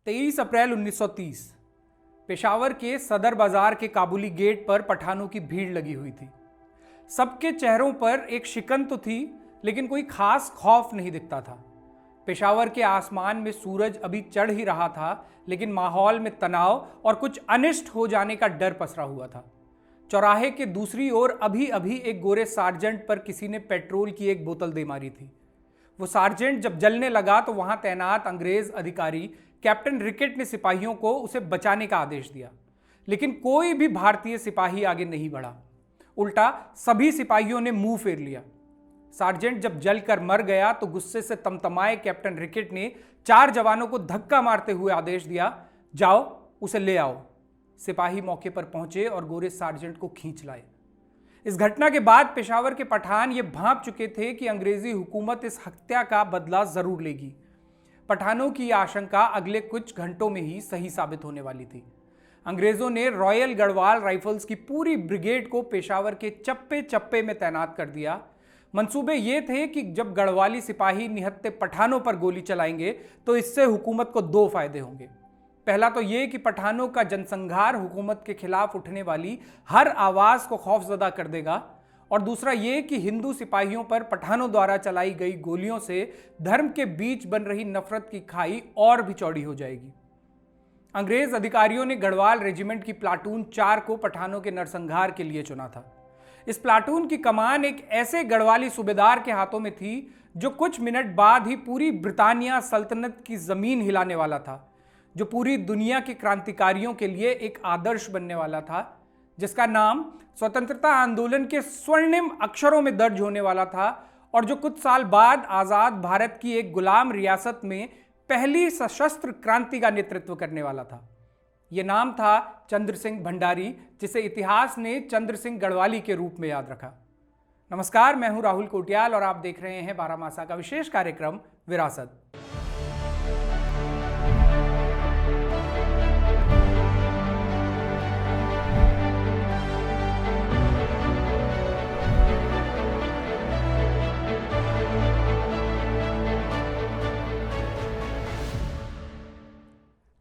23 अप्रैल 1930 पेशावर के सदर बाजार के काबुली गेट पर पठानों की भीड़ लगी हुई थी। सबके चेहरों पर एक शिकन तो थी, लेकिन कोई खास खौफ नहीं दिखता था। पेशावर के आसमान में सूरज अभी चढ़ ही रहा था, लेकिन माहौल में तनाव और कुछ अनिष्ट हो जाने का डर पसरा हुआ था। चौराहे के दूसरी ओर अभी अभी एक गोरे सार्जेंट पर किसी ने पेट्रोल की एक बोतल दे मारी थी। वो सार्जेंट जब जलने लगा तो वहां तैनात अंग्रेज अधिकारी कैप्टन रिकेट ने सिपाहियों को उसे बचाने का आदेश दिया, लेकिन कोई भी भारतीय सिपाही आगे नहीं बढ़ा। उल्टा सभी सिपाहियों ने मुंह फेर लिया। सार्जेंट जब जलकर मर गया तो गुस्से से तमतमाए कैप्टन रिकेट ने 4 जवानों को धक्का मारते हुए आदेश दिया, जाओ उसे ले आओ। सिपाही मौके पर पहुंचे और गोरे सार्जेंट को खींच लाए। इस घटना के बाद पेशावर के पठान ये भांप चुके थे कि अंग्रेजी हुकूमत इस हत्या का बदला जरूर लेगी। पठानों की आशंका अगले कुछ घंटों में ही सही साबित होने वाली थी। अंग्रेजों ने रॉयल गढ़वाल राइफल्स की पूरी ब्रिगेड को पेशावर के चप्पे चप्पे में तैनात कर दिया। मंसूबे ये थे कि जब गढ़वाली सिपाही निहत्थे पठानों पर गोली चलाएंगे तो इससे हुकूमत को 2 फायदे होंगे। पहला तो ये कि पठानों का जनसंहार हुकूमत के खिलाफ उठने वाली हर आवाज को खौफजदा कर देगा, और दूसरा ये कि हिंदू सिपाहियों पर पठानों द्वारा चलाई गई गोलियों से धर्म के बीच बन रही नफरत की खाई और भी चौड़ी हो जाएगी। अंग्रेज अधिकारियों ने गढ़वाल रेजिमेंट की प्लाटून 4 को पठानों के नरसंहार के लिए चुना था। इस प्लाटून की कमान एक ऐसे गढ़वाली सूबेदार के हाथों में थी जो कुछ मिनट बाद ही पूरी ब्रिटानिया सल्तनत की जमीन हिलाने वाला था, जो पूरी दुनिया के क्रांतिकारियों के लिए एक आदर्श बनने वाला था, जिसका नाम स्वतंत्रता आंदोलन के स्वर्णिम अक्षरों में दर्ज होने वाला था, और जो कुछ साल बाद आजाद भारत की एक गुलाम रियासत में पहली सशस्त्र क्रांति का नेतृत्व करने वाला था। यह नाम था चंद्र सिंह भंडारी, जिसे इतिहास ने चंद्र सिंह गढ़वाली के रूप में याद रखा। नमस्कार, मैं हूं राहुल कोटियाल और आप देख रहे हैं बारामासा का विशेष कार्यक्रम विरासत।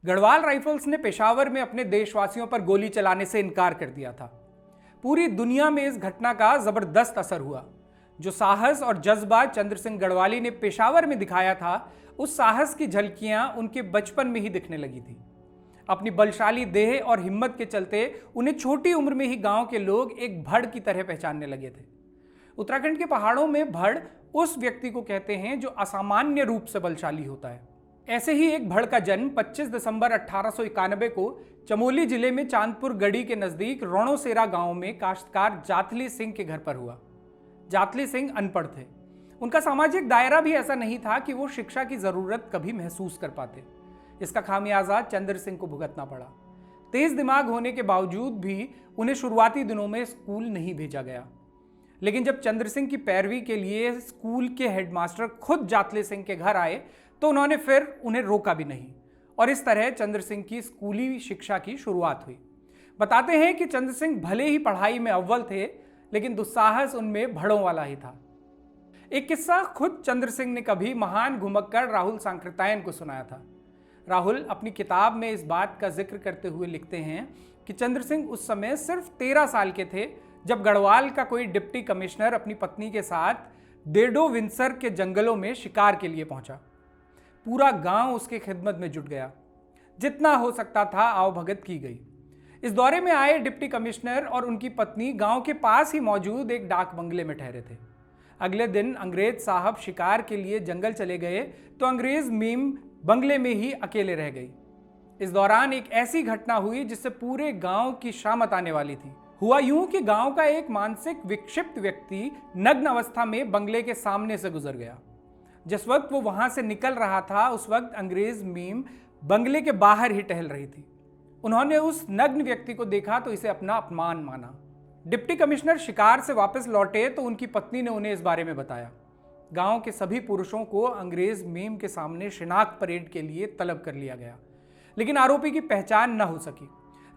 गढ़वाल राइफल्स ने पेशावर में अपने देशवासियों पर गोली चलाने से इनकार कर दिया था। पूरी दुनिया में इस घटना का जबरदस्त असर हुआ। जो साहस और जज्बा चंद्र सिंह गढ़वाली ने पेशावर में दिखाया था, उस साहस की झलकियां उनके बचपन में ही दिखने लगी थी। अपनी बलशाली देह और हिम्मत के चलते उन्हें छोटी उम्र में ही गांव के लोग एक भड़ की तरह पहचानने लगे थे। उत्तराखंड के पहाड़ों में भड़ उस व्यक्ति को कहते हैं जो असामान्य रूप से बलशाली होता है। ऐसे ही एक भड़ का जन्म 25 दिसंबर 1891 को चमोली जिले में चांदपुर गढ़ी के नजदीक रोणोसेरा गांव में काश्तकार जातली सिंह के घर पर हुआ। जातली सिंह अनपढ़ थे। उनका सामाजिक दायरा भी ऐसा नहीं था कि वो शिक्षा की जरूरत कभी महसूस कर पाते। इसका खामियाजा चंद्र सिंह को भुगतना पड़ा। तेज दिमाग होने के बावजूद भी उन्हें शुरुआती दिनों में स्कूल नहीं भेजा गया, लेकिन जब चंद्र सिंह की पैरवी के लिए स्कूल के हेडमास्टर खुद जातली सिंह के घर आए तो उन्होंने फिर उन्हें रोका भी नहीं, और इस तरह चंद्र सिंह की स्कूली शिक्षा की शुरुआत हुई। बताते हैं कि चंद्र सिंह भले ही पढ़ाई में अव्वल थे, लेकिन दुस्साहस उनमें भड़ों वाला ही था। एक किस्सा खुद चंद्र सिंह ने कभी महान घुमक्कड़ राहुल सांकृत्यायन को सुनाया था। राहुल अपनी किताब में इस बात का जिक्र करते हुए लिखते हैं कि चंद्र सिंह उस समय सिर्फ 13 साल के थे जब गढ़वाल का कोई डिप्टी कमिश्नर अपनी पत्नी के साथ डेडो विंसर के जंगलों में शिकार के लिए पहुंचा। पूरा गांव उसके खिदमत में जुट गया। जितना हो सकता था आवभगत की गई। इस दौरे में आए डिप्टी कमिश्नर और उनकी पत्नी गांव के पास ही मौजूद एक डाक बंगले में ठहरे थे। अगले दिन अंग्रेज साहब शिकार के लिए जंगल चले गए तो अंग्रेज मीम बंगले में ही अकेले रह गई। इस दौरान एक ऐसी घटना हुई जिससे पूरे गांव की शामत आने वाली थी। हुआ यूं कि गांव का एक मानसिक विक्षिप्त व्यक्ति नग्न अवस्था में बंगले के सामने से गुजर गया। जिस वक्त वो वहां से निकल रहा था, उस वक्त अंग्रेज मीम बंगले के बाहर ही टहल रही थी। उन्होंने उस नग्न व्यक्ति को देखा तो इसे अपना अपमान माना। डिप्टी कमिश्नर शिकार से वापस लौटे तो उनकी पत्नी ने उन्हें इस बारे में बताया। गांव के सभी पुरुषों को अंग्रेज मीम के सामने शिनाख्त परेड के लिए तलब कर लिया गया, लेकिन आरोपी की पहचान न हो सकी।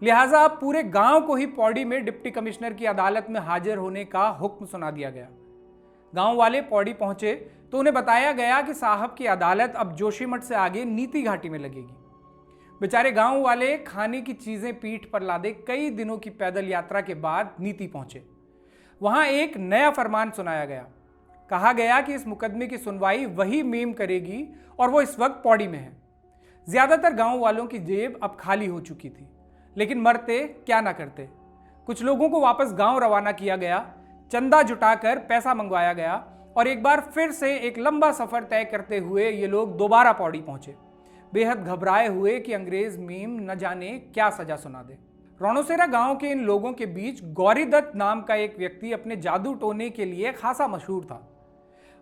लिहाजा अब पूरे गांव को ही पौड़ी में डिप्टी कमिश्नर की अदालत में हाजिर होने का हुक्म सुना दिया गया। गांव वाले पौड़ी पहुंचे तो उन्हें बताया गया कि साहब की अदालत अब जोशीमठ से आगे नीति घाटी में लगेगी। बेचारे गांव वाले खाने की चीजें पीठ पर लादे कई दिनों की पैदल यात्रा के बाद नीति पहुंचे। वहां एक नया फरमान सुनाया गया। कहा गया कि इस मुकदमे की सुनवाई वही मेम करेगी और वो इस वक्त पौड़ी में है। ज्यादातर गांव वालों की जेब अब खाली हो चुकी थी, लेकिन मरते क्या ना करते। कुछ लोगों को वापस गांव रवाना किया गया, चंदा जुटाकर पैसा मंगवाया गया और एक बार फिर से एक लंबा सफर तय करते हुए ये लोग दोबारा पौड़ी पहुंचे, बेहद घबराए हुए कि अंग्रेज मेम न जाने क्या सजा सुना दे। रोणोसेरा गांव के इन लोगों के बीच गौरीदत्त नाम का एक व्यक्ति अपने जादू टोने के लिए खासा मशहूर था।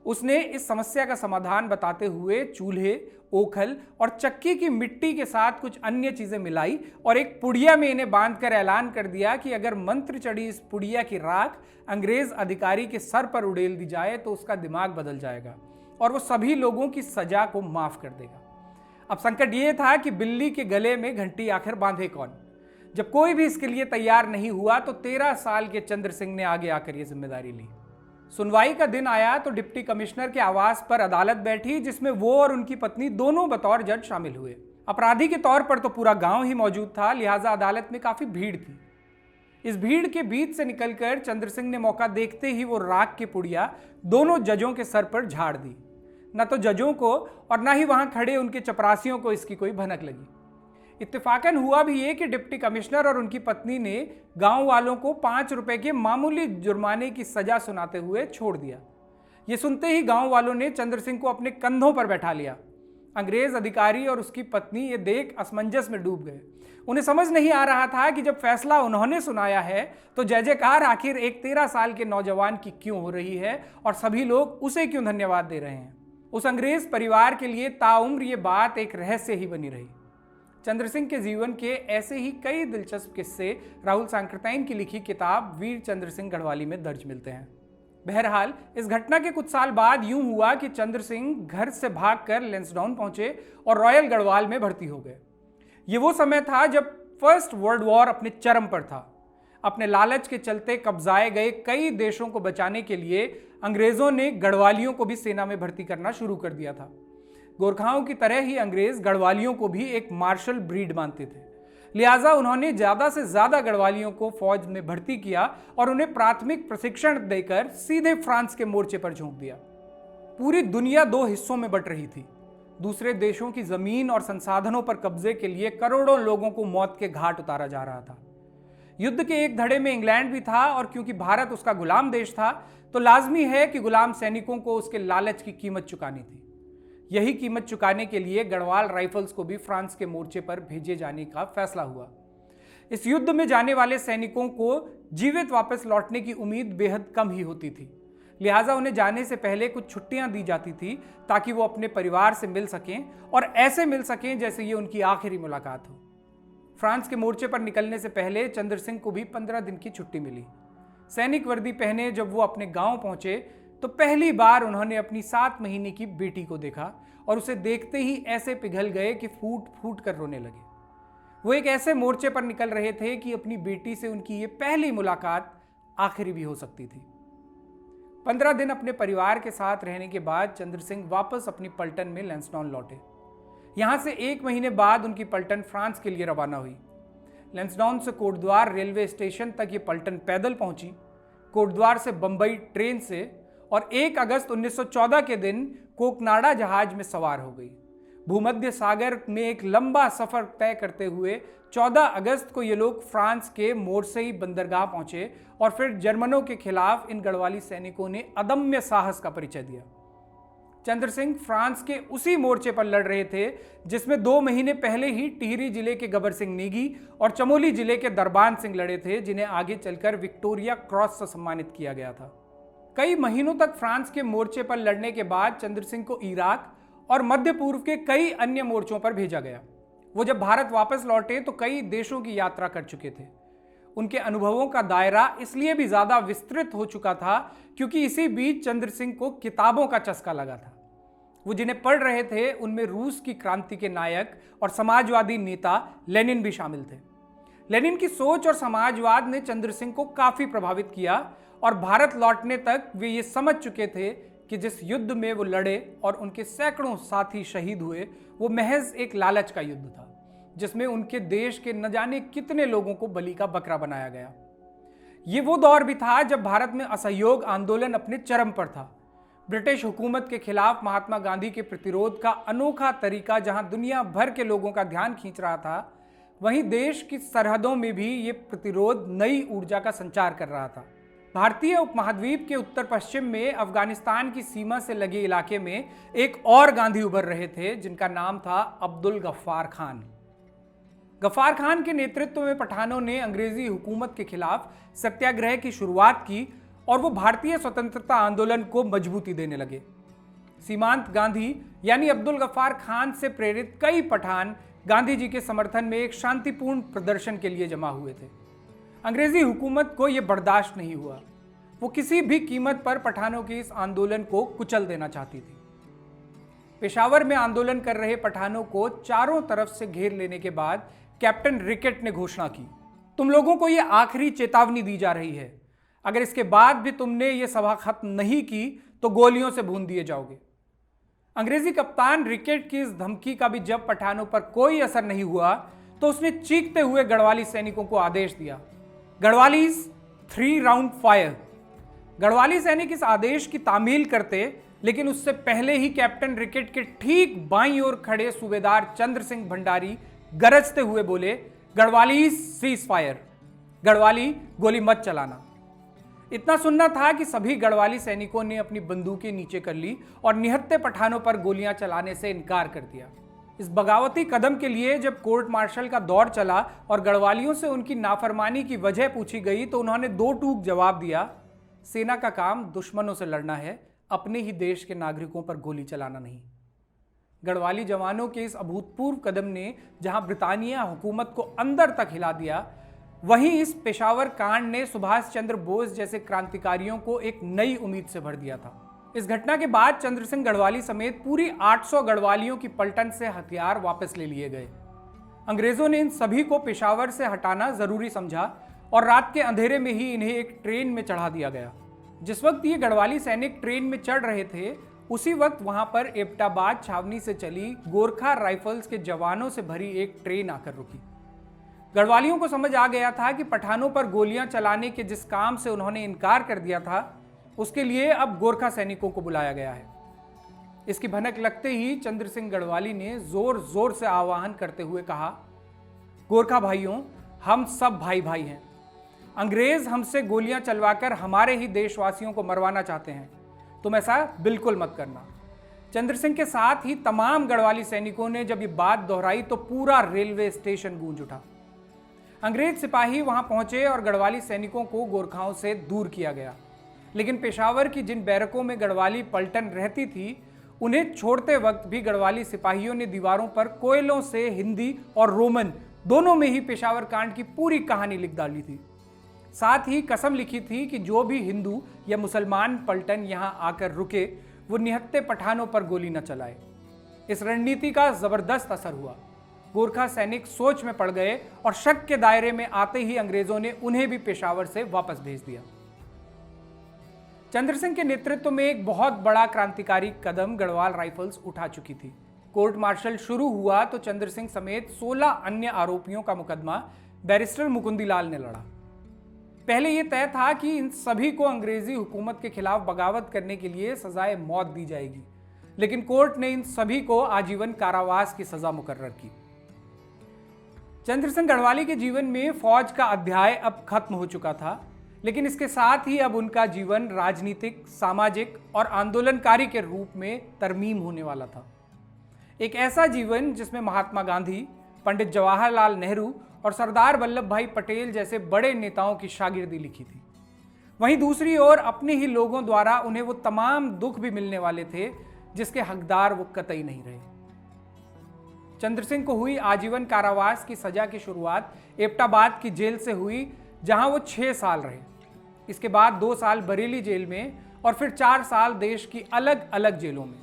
उसने इस समस्या का समाधान बताते हुए चूल्हे, ओखल और चक्की की मिट्टी के साथ कुछ अन्य चीजें मिलाई और एक पुड़िया में इन्हें बांधकर ऐलान कर दिया कि अगर मंत्र चढ़ी इस पुड़िया की राख अंग्रेज अधिकारी के सर पर उड़ेल दी जाए तो उसका दिमाग बदल जाएगा और वो सभी लोगों की सजा को माफ कर देगा। अब संकट ये था कि बिल्ली के गले में घंटी आखिर बांधे कौन। जब कोई भी इसके लिए तैयार नहीं हुआ तो 13 साल के चंद्र सिंह ने आगे आकर यह जिम्मेदारी ली। सुनवाई का दिन आया तो डिप्टी कमिश्नर के आवास पर अदालत बैठी, जिसमें वो और उनकी पत्नी दोनों बतौर जज शामिल हुए। अपराधी के तौर पर तो पूरा गांव ही मौजूद था, लिहाजा अदालत में काफी भीड़ थी। इस भीड़ के बीच से निकलकर चंद्र सिंह ने मौका देखते ही वो राख की पुड़िया दोनों जजों के सर पर झाड़ दी। न तो जजों को और न ही वहां खड़े उनके चपरासियों को इसकी कोई भनक लगी। इत्तेफाकन हुआ भी ये कि डिप्टी कमिश्नर और उनकी पत्नी ने गांव वालों को 5 रुपए के मामूली जुर्माने की सजा सुनाते हुए छोड़ दिया। ये सुनते ही गांव वालों ने चंद्र सिंह को अपने कंधों पर बैठा लिया। अंग्रेज अधिकारी और उसकी पत्नी ये देख असमंजस में डूब गए। उन्हें समझ नहीं आ रहा था कि जब फैसला उन्होंने सुनाया है तो जय जयकार आखिर एक 13 साल के नौजवान की क्यों हो रही है और सभी लोग उसे क्यों धन्यवाद दे रहे हैं। उस अंग्रेज परिवार के लिए ताउम्र ये बात एक रहस्य ही बनी रही। चंद्र सिंह के जीवन के ऐसे ही कई दिलचस्प किस्से राहुल सांकृत्यायन की लिखी किताब वीर चंद्र सिंह गढ़वाली में दर्ज मिलते हैं। बहरहाल इस घटना के कुछ साल बाद यूं हुआ कि चंद्र सिंह घर से भागकर लैंसडाउन पहुंचे और रॉयल गढ़वाल में भर्ती हो गए। ये वो समय था जब फर्स्ट वर्ल्ड वॉर अपने चरम पर था। अपने लालच के चलते कब्जाए गए कई देशों को बचाने के लिए अंग्रेजों ने गढ़वालियों को भी सेना में भर्ती करना शुरू कर दिया था। गोरखाओं की तरह ही अंग्रेज गढ़वालियों को भी एक मार्शल ब्रीड मानते थे, लिहाजा उन्होंने ज्यादा से ज्यादा गढ़वालियों को फौज में भर्ती किया और उन्हें प्राथमिक प्रशिक्षण देकर सीधे फ्रांस के मोर्चे पर झोंक दिया। पूरी दुनिया 2 हिस्सों में बट रही थी। दूसरे देशों की जमीन और संसाधनों पर कब्जे के लिए करोड़ों लोगों को मौत के घाट उतारा जा रहा था। युद्ध के एक धड़े में इंग्लैंड भी था और क्योंकि भारत उसका गुलाम देश था तो लाजमी है कि गुलाम सैनिकों को उसके लालच की कीमत चुकानी थी। यही कीमत चुकाने के लिए गढ़वाल राइफल्स को भी फ्रांस के मोर्चे पर भेजे जाने का फैसला हुआ। इस युद्ध में जाने वाले सैनिकों को जीवित वापस लौटने की उम्मीद बेहद कम ही होती थी, लिहाजा उन्हें जाने से पहले कुछ छुट्टियां दी जाती थी ताकि वो अपने परिवार से मिल सकें और ऐसे मिल सकें जैसे ये उनकी आखिरी मुलाकात हो। फ्रांस के मोर्चे पर निकलने से पहले चंद्र सिंह को भी 15 दिन की छुट्टी मिली। सैनिक वर्दी पहने जब वो अपने गांव पहुंचे तो पहली बार उन्होंने अपनी 7 महीने की बेटी को देखा और उसे देखते ही ऐसे पिघल गए कि फूट फूट कर रोने लगे। वो एक ऐसे मोर्चे पर निकल रहे थे कि अपनी बेटी से उनकी ये पहली मुलाकात आखिरी भी हो सकती थी। 15 दिन अपने परिवार के साथ रहने के बाद चंद्र सिंह वापस अपनी पलटन में लैंसडाउन लौटे। यहां से 1 महीने बाद उनकी पलटन फ्रांस के लिए रवाना हुई। लैंसडाउन से कोटद्वार रेलवे स्टेशन तक ये पलटन पैदल पहुंची, कोटद्वार से बंबई ट्रेन से और 1 अगस्त 1914 के दिन कोकनाडा जहाज में सवार हो गई। भूमध्य सागर में एक लंबा सफर तय करते हुए 14 अगस्त को ये लोग फ्रांस के मोर्सेई बंदरगाह पहुंचे और फिर जर्मनों के खिलाफ इन गढ़वाली सैनिकों ने अदम्य साहस का परिचय दिया। चंद्र सिंह फ्रांस के उसी मोर्चे पर लड़ रहे थे जिसमें 2 महीने पहले ही टिहरी जिले के गबर सिंह नेगी और चमोली जिले के दरबान सिंह लड़े थे, जिन्हें आगे चलकर विक्टोरिया क्रॉस से सम्मानित किया गया था। कई महीनों तक फ्रांस के मोर्चे पर लड़ने के बाद चंद्र सिंह को इराक और मध्य पूर्व के कई अन्य मोर्चों पर भेजा गया। वो जब भारत वापस लौटे तो कई देशों की यात्रा कर चुके थे। उनके अनुभवों का दायरा इसलिए भी ज्यादा विस्तृत हो चुका था क्योंकि इसी बीच चंद्र सिंह को किताबों का चस्का लगा था। वो जिन्हें पढ़ रहे थे उनमें रूस की क्रांति के नायक और समाजवादी नेता लेनिन भी शामिल थे। लेनिन की सोच और समाजवाद ने चंद्र सिंह को काफी प्रभावित किया और भारत लौटने तक वे ये समझ चुके थे कि जिस युद्ध में वो लड़े और उनके सैकड़ों साथी शहीद हुए वो महज एक लालच का युद्ध था। जिसमें उनके देश के न जाने कितने लोगों को बलि का बकरा बनाया गया। ये वो दौर भी था जब भारत में असहयोग आंदोलन अपने चरम पर था। ब्रिटिश हुकूमत के खिलाफ महात्मा गांधी के प्रतिरोध का अनोखा तरीका जहां दुनिया भर के लोगों का ध्यान खींच रहा था, वहीं देश की सरहदों में भी ये प्रतिरोध नई ऊर्जा का संचार कर रहा था। भारतीय उपमहाद्वीप के उत्तर पश्चिम में अफगानिस्तान की सीमा से लगे इलाके में एक और गांधी उभर रहे थे, जिनका नाम था अब्दुल गफ्फार खान। गफ्फार खान के नेतृत्व में पठानों ने अंग्रेजी हुकूमत के खिलाफ सत्याग्रह की शुरुआत की और वो भारतीय स्वतंत्रता आंदोलन को मजबूती देने लगे। सीमांत गांधी यानी अब्दुल गफ्फार खान से प्रेरित कई पठान गांधी जी के समर्थन में एक शांतिपूर्ण प्रदर्शन के लिए जमा हुए थे। अंग्रेजी हुकूमत को यह बर्दाश्त नहीं हुआ। वो किसी भी कीमत पर पठानों के इस आंदोलन को कुचल देना चाहती थी। पेशावर में आंदोलन कर रहे पठानों को चारों तरफ से घेर लेने के बाद कैप्टन रिकेट ने घोषणा की, तुम लोगों को यह आखिरी चेतावनी दी जा रही है। अगर इसके बाद भी तुमने ये सभा खत्म नहीं की तो गोलियों से भून दिए जाओगे। अंग्रेजी कप्तान रिकेट की इस धमकी का भी जब पठानों पर कोई असर नहीं हुआ तो उसने चीखते हुए गढ़वाली सैनिकों को आदेश दिया, गढ़वालीज 3 राउंड फायर। गढ़वाली सैनिक इस आदेश की तामील करते, लेकिन उससे पहले ही कैप्टन रिकेट के ठीक बाईं ओर खड़े सूबेदार चंद्र सिंह भंडारी गरजते हुए बोले, गढ़वाली सीज फायर, गढ़वाली गोली मत चलाना। इतना सुनना था कि सभी गढ़वाली सैनिकों ने अपनी बंदूकें नीचे कर ली और निहत्थे पठानों पर गोलियां चलाने से इनकार कर दिया। इस बगावती कदम के लिए जब कोर्ट मार्शल का दौर चला और गढ़वालियों से उनकी नाफरमानी की वजह पूछी गई तो उन्होंने 2 टूक जवाब दिया, सेना का काम दुश्मनों से लड़ना है, अपने ही देश के नागरिकों पर गोली चलाना नहीं। गढ़वाली जवानों के इस अभूतपूर्व कदम ने जहां ब्रिटानिया हुकूमत को अंदर तक हिला दिया, वहीं इस पेशावर कांड ने सुभाष चंद्र बोस जैसे क्रांतिकारियों को एक नई उम्मीद से भर दिया था। इस घटना के बाद चंद्र सिंह गढ़वाली समेत पूरी 800 गढ़वालियों की पलटन से हथियार वापस ले लिए गए। अंग्रेजों ने इन सभी को पेशावर से हटाना जरूरी समझा और रात के अंधेरे में ही इन्हें एक ट्रेन में चढ़ा दिया गया। जिस वक्त ये गढ़वाली सैनिक ट्रेन में चढ़ रहे थे, उसी वक्त वहां पर एबटाबाद छावनी से चली गोरखा राइफल्स के जवानों से भरी एक ट्रेन आकर रुकी। गढ़वालियों को समझ आ गया था कि पठानों पर गोलियां चलाने के जिस काम से उन्होंने इनकार कर दिया था, उसके लिए अब गोरखा सैनिकों को बुलाया गया है। इसकी भनक लगते ही चंद्र सिंह गढ़वाली ने जोर जोर से आह्वान करते हुए कहा, गोरखा भाइयों, हम सब भाई भाई हैं। अंग्रेज हमसे गोलियां चलवाकर हमारे ही देशवासियों को मरवाना चाहते हैं, तुम ऐसा बिल्कुल मत करना। चंद्र सिंह के साथ ही तमाम गढ़वाली सैनिकों ने जब ये बात दोहराई तो पूरा रेलवे स्टेशन गूंज उठा। अंग्रेज सिपाही वहां पहुंचे और गढ़वाली सैनिकों को गोरखाओं से दूर किया गया, लेकिन पेशावर की जिन बैरकों में गढ़वाली पलटन रहती थी, उन्हें छोड़ते वक्त भी गढ़वाली सिपाहियों ने दीवारों पर कोयलों से हिंदी और रोमन दोनों में ही पेशावर कांड की पूरी कहानी लिख डाली थी। साथ ही कसम लिखी थी कि जो भी हिंदू या मुसलमान पलटन यहां आकर रुके, वो निहत्थे पठानों पर गोली न चलाए। इस रणनीति का जबरदस्त असर हुआ। गोरखा सैनिक सोच में पड़ गए और शक के दायरे में आते ही अंग्रेजों ने उन्हें भी पेशावर से वापस भेज दिया। चंद्र सिंह के नेतृत्व में एक बहुत बड़ा क्रांतिकारी कदम गढ़वाल राइफल्स उठा चुकी थी। कोर्ट मार्शल शुरू हुआ तो चंद्र सिंह समेत 16 अन्य आरोपियों का मुकदमा बैरिस्टर मुकुंदीलाल ने लड़ा। पहले यह तय था कि इन सभी को अंग्रेजी हुकूमत के खिलाफ बगावत करने के लिए सजाए मौत दी जाएगी, लेकिन कोर्ट ने इन सभी को आजीवन कारावास की सजा मुकर्रर की। चंद्र सिंह गढ़वाली के जीवन में फौज का अध्याय अब खत्म हो चुका था, लेकिन इसके साथ ही अब उनका जीवन राजनीतिक, सामाजिक और आंदोलनकारी के रूप में तरमीम होने वाला था। एक ऐसा जीवन जिसमें महात्मा गांधी, पंडित जवाहरलाल नेहरू और सरदार वल्लभ भाई पटेल जैसे बड़े नेताओं की शागिर्दी लिखी थी। वहीं दूसरी ओर अपने ही लोगों द्वारा उन्हें वो तमाम दुख भी मिलने वाले थे जिसके हकदार वो कतई नहीं रहे। चंद्र सिंह को हुई आजीवन कारावास की सजा की शुरुआत एबटाबाद की जेल से हुई, जहां वो 6 साल रहे। इसके बाद 2 साल बरेली जेल में और फिर 4 साल देश की अलग अलग जेलों में।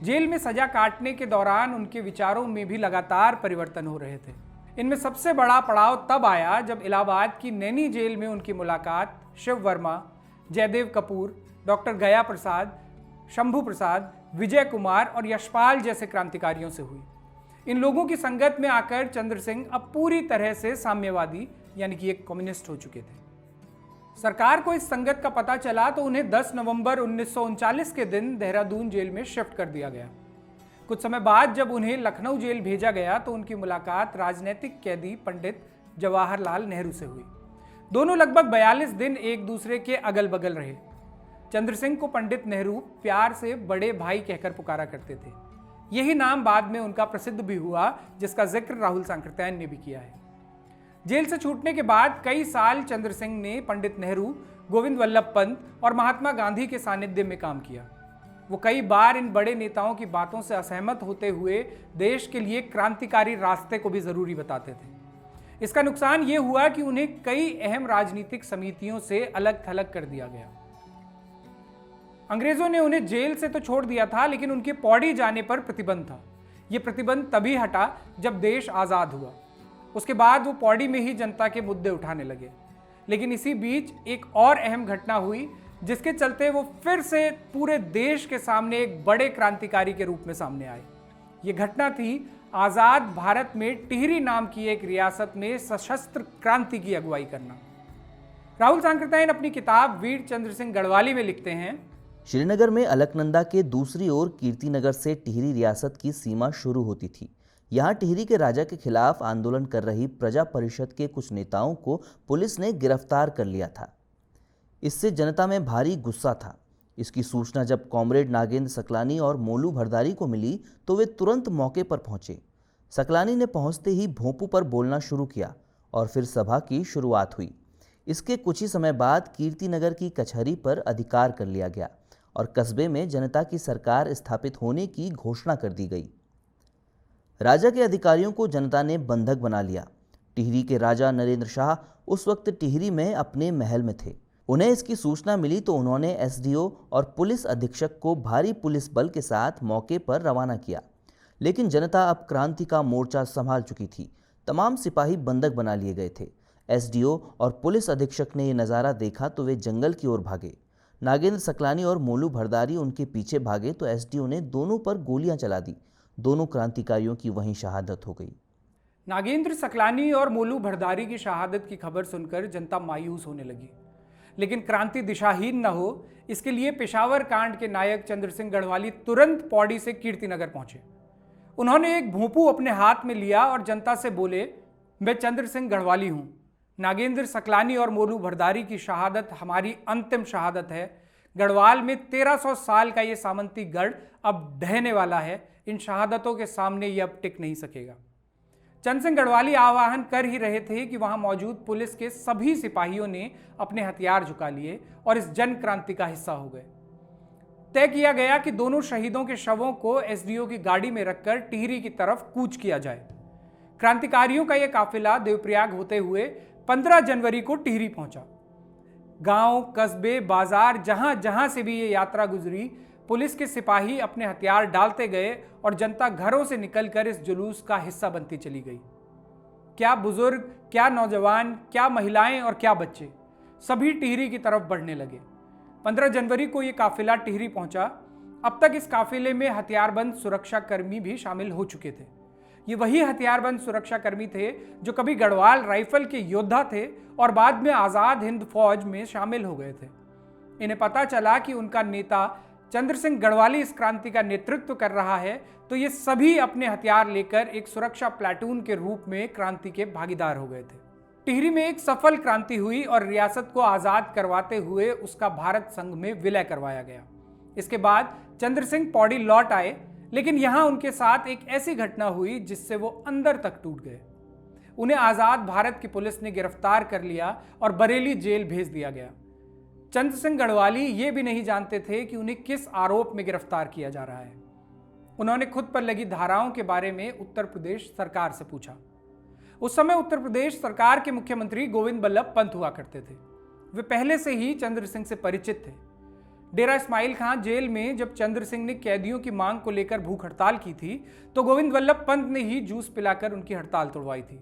जेल में सजा काटने के दौरान उनके विचारों में भी लगातार परिवर्तन हो रहे थे। इनमें सबसे बड़ा पड़ाव तब आया जब इलाहाबाद की नैनी जेल में उनकी मुलाकात शिव वर्मा, जयदेव कपूर, डॉक्टर गया प्रसाद, शंभू प्रसाद, विजय कुमार और यशपाल जैसे क्रांतिकारियों से हुई। इन लोगों की संगत में आकर चंद्र सिंह अब पूरी तरह से साम्यवादी यानी कि एक कम्युनिस्ट हो चुके थे। सरकार को इस संगत का पता चला तो उन्हें 10 नवंबर 1939 के दिन देहरादून जेल में शिफ्ट कर दिया गया। कुछ समय बाद जब उन्हें लखनऊ जेल भेजा गया तो उनकी मुलाकात राजनीतिक कैदी पंडित जवाहरलाल नेहरू से हुई। दोनों लगभग 42 दिन एक दूसरे के अगल बगल रहे। चंद्र सिंह को पंडित नेहरू प्यार से बड़े भाई कहकर पुकारा करते थे। यही नाम बाद में उनका प्रसिद्ध भी हुआ, जिसका जिक्र राहुल सांकृत्यायन ने भी किया है। जेल से छूटने के बाद कई साल चंद्र सिंह ने पंडित नेहरू, गोविंद वल्लभ पंत और महात्मा गांधी के सानिध्य में काम किया। वो कई बार इन बड़े नेताओं की बातों से असहमत होते हुए देश के लिए क्रांतिकारी रास्ते को भी जरूरी बताते थे। इसका नुकसान ये हुआ कि उन्हें कई अहम राजनीतिक समितियों से अलग थलग कर दिया गया। अंग्रेजों ने उन्हें जेल से तो छोड़ दिया था, लेकिन उनके पौड़ी जाने पर प्रतिबंध था। यह प्रतिबंध तभी हटा जब देश आजाद हुआ। उसके बाद वो पौड़ी में ही जनता के मुद्दे उठाने लगे। लेकिन इसी बीच एक और अहम घटना हुई, जिसके चलते वो फिर से पूरे देश के सामने एक बड़े क्रांतिकारी के रूप में सामने आए। ये घटना थी आजाद भारत में टिहरी नाम की एक रियासत में सशस्त्र क्रांति की अगुवाई करना। राहुल सांकृत्यायन अपनी किताब वीर चंद्र सिंह गढ़वाली में लिखते हैं, श्रीनगर में अलकनंदा के दूसरी ओर कीर्तिनगर से टिहरी रियासत की सीमा शुरू होती थी। यहाँ टिहरी के राजा के खिलाफ आंदोलन कर रही प्रजा परिषद के कुछ नेताओं को पुलिस ने गिरफ्तार कर लिया था। इससे जनता में भारी गुस्सा था। इसकी सूचना जब कॉमरेड नागेंद्र सकलानी और मोलू भरदारी को मिली तो वे तुरंत मौके पर पहुंचे। सकलानी ने पहुंचते ही भोंपू पर बोलना शुरू किया और फिर सभा की शुरुआत हुई। इसके कुछ ही समय बाद कीर्तिनगर की कचहरी पर अधिकार कर लिया गया और कस्बे में जनता की सरकार स्थापित होने की घोषणा कर दी गई। राजा के अधिकारियों को जनता ने बंधक बना लिया। टिहरी के राजा नरेंद्र शाह उस वक्त टिहरी में अपने महल में थे। उन्हें इसकी सूचना मिली तो उन्होंने एसडीओ और पुलिस अधीक्षक को भारी पुलिस बल के साथ मौके पर रवाना किया। लेकिन जनता अब क्रांति का मोर्चा संभाल चुकी थी। तमाम सिपाही बंधक बना लिए गए थे। एसडीओ और पुलिस अधीक्षक ने यह नज़ारा देखा तो वे जंगल की ओर भागे। नागेंद्र सकलानी और मोलू भरदारी उनके पीछे भागे तो एसडीओ ने दोनों पर गोलियां चला दी। दोनों क्रांतिकारियों की वहीं शहादत हो गई। नागेंद्र सकलानी और मोलू भरदारी की शहादत की खबर सुनकर जनता मायूस होने लगी। लेकिन क्रांति दिशाहीन न हो, इसके लिए पेशावर कांड के नायक चंद्र सिंह गढ़वाली तुरंत पौड़ी से कीर्तिनगर पहुंचे। उन्होंने एक भोंपू अपने हाथ में लिया और जनता से बोले, मैं चंद्र सिंह गढ़वाली हूं। नागेंद्र सकलानी और मोलू भरदारी की शहादत हमारी अंतिम शहादत है। गढ़वाल में 1300 साल का ये सामंती गढ़ अब ढहने वाला है। इन शहादतों के सामने ये अब टिक नहीं सकेगा। चंद्र सिंह गढ़वाली आह्वान कर ही रहे थे कि वहां मौजूद पुलिस के सभी सिपाहियों ने अपने हथियार झुका लिए और इस जन क्रांति का हिस्सा हो गए। तय किया गया कि दोनों शहीदों के शवों को एसडीओ की गाड़ी में रखकर टिहरी की तरफ कूच किया जाए। क्रांतिकारियों का यह काफिला देवप्रयाग होते हुए 15 जनवरी को टिहरी पहुंचा। गांव, कस्बे, बाजार, जहां जहां से भी ये यात्रा गुजरी, पुलिस के सिपाही अपने हथियार डालते गए और जनता घरों से निकलकर इस जुलूस का हिस्सा बनती चली गई। क्या बुजुर्ग, क्या नौजवान, क्या महिलाएं और क्या बच्चे, सभी टिहरी की तरफ बढ़ने लगे। 15 जनवरी को यह काफिला टिहरी पहुंचा। अब तक इस काफिले में हथियारबंद सुरक्षाकर्मी भी शामिल हो चुके थे। ये वही हथियारबंद सुरक्षाकर्मी थे जो कभी गढ़वाल राइफल के योद्धा थे और बाद में आजाद हिंद फौज में शामिल हो गए थे। इन्हें पता चला कि उनका नेता चंद्र सिंह गढ़वाली इस क्रांति का नेतृत्व कर रहा है, तो ये सभी अपने हथियार लेकर एक सुरक्षा प्लाटून के रूप में क्रांति के भागीदार हो गए थे। टिहरी में एक सफल क्रांति हुई और रियासत को आजाद करवाते हुए उसका भारत संघ में विलय करवाया गया। इसके बाद चंद्र सिंह पौड़ी लौट आए, लेकिन यहां उनके साथ एक ऐसी घटना हुई जिससे वो अंदर तक टूट गए। उन्हें आजाद भारत की पुलिस ने गिरफ्तार कर लिया और बरेली जेल भेज दिया गया। चंद्र सिंह गढ़वाली ये भी नहीं जानते थे कि उन्हें किस आरोप में गिरफ्तार किया जा रहा है। उन्होंने खुद पर लगी धाराओं के बारे में उत्तर प्रदेश सरकार से पूछा। उस समय उत्तर प्रदेश सरकार के मुख्यमंत्री गोविंद वल्लभ पंत हुआ करते थे। वे पहले से ही चंद्र सिंह से परिचित थे। डेरा इस्माइल खां जेल में जब चंद्र सिंह ने कैदियों की मांग को लेकर भूख हड़ताल की थी, तो गोविंद वल्लभ पंत ने ही जूस पिलाकर उनकी हड़ताल तोड़वाई थी।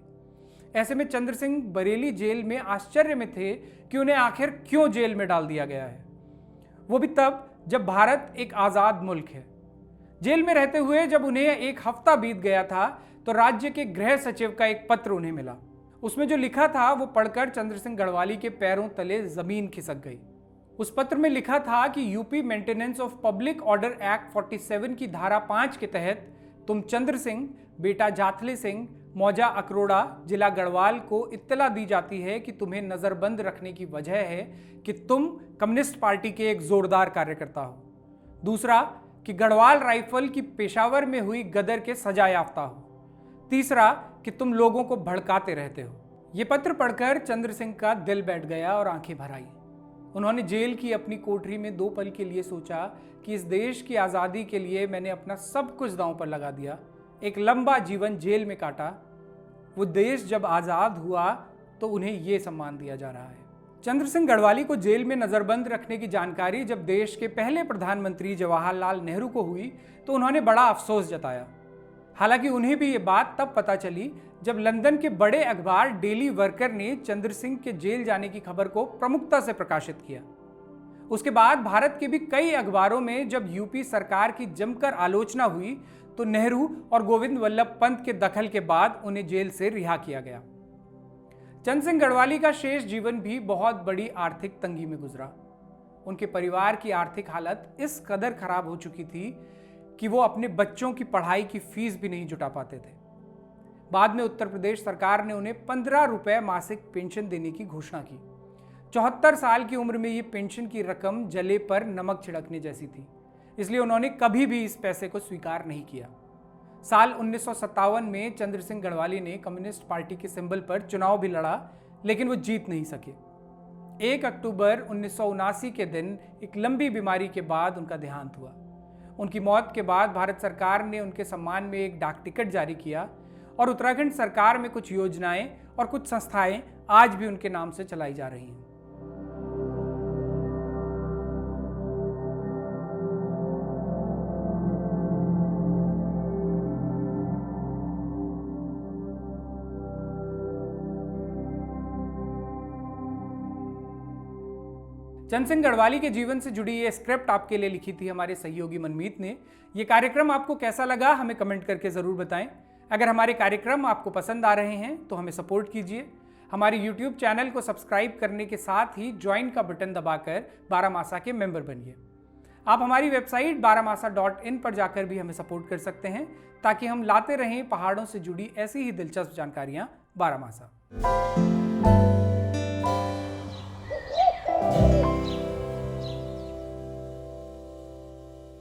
ऐसे में चंद्र सिंह बरेली जेल में आश्चर्य में थे कि उन्हें आखिर क्यों जेल में डाल दिया गया है, वो भी तब जब भारत एक आज़ाद मुल्क है। जेल में रहते हुए जब उन्हें एक हफ्ता बीत गया था, तो राज्य के गृह सचिव का एक पत्र उन्हें मिला। उसमें जो लिखा था वो पढ़कर चंद्र सिंह गढ़वाली के पैरों तले जमीन खिसक गई। उस पत्र में लिखा था कि UP maintenance of public order act 47 की धारा 5 के तहत तुम चंद्र सिंह, बेटा जाथले सिंह, मौजा अकरोड़ा, जिला गढ़वाल को इत्तला दी जाती है कि तुम्हें नजरबंद रखने की वजह है कि तुम कम्युनिस्ट पार्टी के एक जोरदार कार्यकर्ता हो। दूसरा, कि गढ़वाल राइफल की पेशावर में हुई गदर के सजा याफ्ता हो। तीसरा, कि तुम लोगों को भड़काते रहते हो। ये पत्र पढ़कर चंद्र सिंह का दिल बैठ गया और आंखें भर आई। उन्होंने जेल की अपनी कोठरी में 2 पल के लिए सोचा कि इस देश की आज़ादी के लिए मैंने अपना सब कुछ दांव पर लगा दिया, एक लंबा जीवन जेल में काटा। वो देश जब आज़ाद हुआ तो उन्हें ये सम्मान दिया जा रहा है। चंद्र सिंह गढ़वाली को जेल में नज़रबंद रखने की जानकारी जब देश के पहले प्रधानमंत्री जवाहरलाल नेहरू को हुई तो उन्होंने बड़ा अफसोस जताया। हालांकि उन्हें भी ये बात तब पता चली जब लंदन के बड़े अखबार डेली वर्कर ने चंद्र सिंह के जेल जाने की खबर को प्रमुखता से प्रकाशित किया। उसके बाद भारत के भी कई अखबारों में जब यूपी सरकार की जमकर आलोचना हुई तो नेहरू और गोविंद वल्लभ पंत के दखल के बाद उन्हें जेल से रिहा किया गया। चंद्र सिंह गढ़वाली का शेष जीवन भी बहुत बड़ी आर्थिक तंगी में गुजरा। उनके परिवार की आर्थिक हालत इस कदर खराब हो चुकी थी कि वो अपने बच्चों की पढ़ाई की फीस भी नहीं जुटा पाते थे। बाद में उत्तर प्रदेश सरकार ने उन्हें 15 रुपए मासिक पेंशन देने की घोषणा की। 74 साल की उम्र में ये पेंशन की रकम जले पर नमक छिड़कने जैसी थी, इसलिए उन्होंने कभी भी इस पैसे को स्वीकार नहीं किया। साल 1957 में चंद्र सिंह गढ़वाली ने कम्युनिस्ट पार्टी के सिंबल पर चुनाव भी लड़ा, लेकिन वो जीत नहीं सके। 1 अक्टूबर 1979 के दिन एक लंबी बीमारी के बाद उनका देहांत हुआ। उनकी मौत के बाद भारत सरकार ने उनके सम्मान में एक डाक टिकट जारी किया और उत्तराखंड सरकार में कुछ योजनाएं और कुछ संस्थाएं आज भी उनके नाम से चलाई जा रही हैं। चंद्र सिंह गढ़वाली के जीवन से जुड़ी ये स्क्रिप्ट आपके लिए लिखी थी हमारे सहयोगी मनमीत ने। ये कार्यक्रम आपको कैसा लगा हमें कमेंट करके ज़रूर बताएं। अगर हमारे कार्यक्रम आपको पसंद आ रहे हैं तो हमें सपोर्ट कीजिए। हमारे YouTube चैनल को सब्सक्राइब करने के साथ ही ज्वाइन का बटन दबाकर बारामासा के मेंबर बनिए। आप हमारी वेबसाइट baramasa.in पर जाकर भी हमें सपोर्ट कर सकते हैं ताकि हम लाते रहें पहाड़ों से जुड़ी ऐसी ही दिलचस्प जानकारियाँ बारामासा।